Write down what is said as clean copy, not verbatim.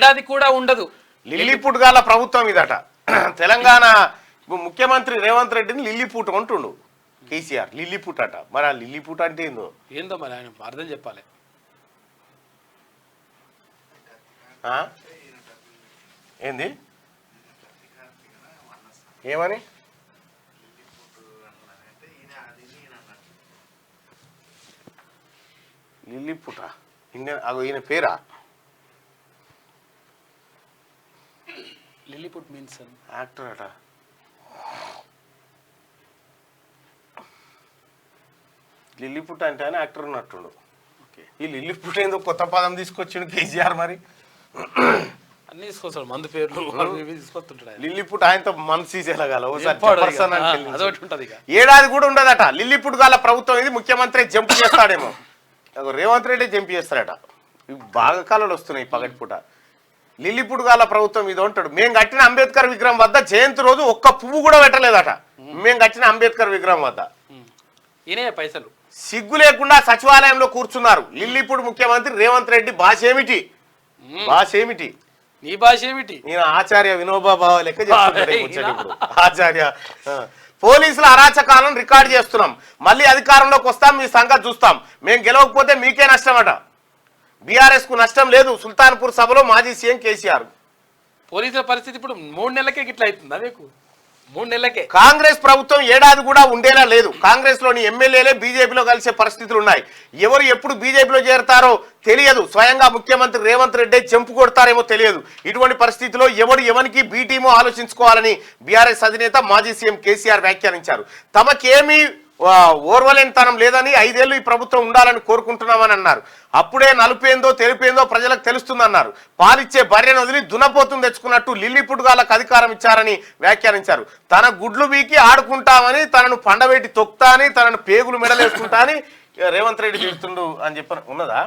ఏడాది కూడా ఉండదు. లిల్లీపుట్గాల ప్రభుత్వం ఇదట. తెలంగాణ ముఖ్యమంత్రి రేవంత్ రెడ్డిని లిల్లీపుట్ అంటుండు కేసీఆర్. లిల్లీపుట్ అట. మరి ఆ లిల్లీపుట్ అంటే ఏందో మరి ఆయన అర్థం చెప్పాలి. ఏంది ఏమని లిల్లీపుట ఈయన పేరా? లిల్లీపుట్ మీన్స్ యాక్టర్ అట. లిల్లీపుట్ అంటే ఆయన యాక్టర్ ఉన్నట్టుండు. ఈ లిల్లీపుట్ ఏందో కొత్త పదం తీసుకొచ్చిండు కేసీఆర్. మరి అన్ని తీసుకొస్తాడు, మందు పేర్లు తీసుకొస్తుంటాడు. లిల్లీపుట్ ఆయనతో మనసు తీసేలాగాల అదొకటి ఏడాది కూడా ఉండదట. లిల్లీపుట్ గాల ప్రభుత్వం ఇది. ముఖ్యమంత్రి జంప్ చేస్తాడేమో, రేవంత్ రెడ్డి జంప్ చేస్తాడట. ఇవి బాగా కాలాలు వస్తున్నాయి పగటిపూట. లిల్లీపుట్ గాల ప్రభుత్వం ఇది అంటాడు. మేము కట్టిన అంబేద్కర్ విగ్రహం వద్ద జయంతి రోజు ఒక్క పువ్వు కూడా పెట్టలేదట. మేము కట్టిన అంబేద్కర్ విగ్రహం వద్ద పైసలు సిగ్గు లేకుండా సచివాలయంలో కూర్చున్నారు. లిల్లీపుట్ ముఖ్యమంత్రి రేవంత్ రెడ్డి భాష ఏమిటి? భాష ఏమిటి? నీ భాష ఏమిటి? నేను ఆచార్య వినోబా భావ లెక్క చెప్తున్నాడు. ఆచార్య పోలీసుల అరాచకాలను రికార్డు చేస్తున్నాం, మళ్ళీ అధికారంలోకి వస్తాం, మీ సంగతి చూస్తాం, మేము గెలవకపోతే మీకే నష్టమట. బీఆర్ఎస్ కు నష్టం లేదు. సుల్తాన్పూర్ సభలో మాజీ సీఎం కేసీఆర్. పోలీసుల పరిస్థితి ఇప్పుడు 3 నెలలకే గిట్లా అవుతుందా? మీకు 3 నెలలకే. కాంగ్రెస్ ప్రభుత్వం ఏడాది కూడా ఉండేలా లేదు. కాంగ్రెస్ లోని ఎమ్మెల్యేలే బీజేపీలో కలిసే పరిస్థితులు ఉన్నాయి. ఎవరు ఎప్పుడు బీజేపీలో చేరతారో తెలియదు. స్వయంగా ముఖ్యమంత్రి రేవంత్ రెడ్డి చెంపు కొడతారేమో తెలియదు. ఇటువంటి పరిస్థితిలో ఎవరు ఎవరికి బీటీమో ఆలోచించుకోవాలని బీఆర్ఎస్ అధినేత మాజీ సీఎం కేసీఆర్ వ్యాఖ్యానించారు. తమకేమీ ఓర్వలేనితనం లేదని, 5 ఏళ్లు ఈ ప్రభుత్వం ఉండాలని కోరుకుంటున్నామని అన్నారు. అప్పుడే నలుపేందో తెలుపేందో ప్రజలకు తెలుస్తుందన్నారు. పాలిచ్చే బర్రెను వదిలి దున్నపోతుని తెచ్చుకున్నట్టు లిల్లీపుట్ గాలకు అధికారం ఇచ్చారని వ్యాఖ్యానించారు. తన గుడ్లు బీకి ఆడుకుంటామని, తనను పండబెట్టి తొక్తా అని, తనను పేగులు మెడలేసుకుంటా అని రేవంత్ రెడ్డి చెబుతుండు అని చెప్పని ఉన్నదా?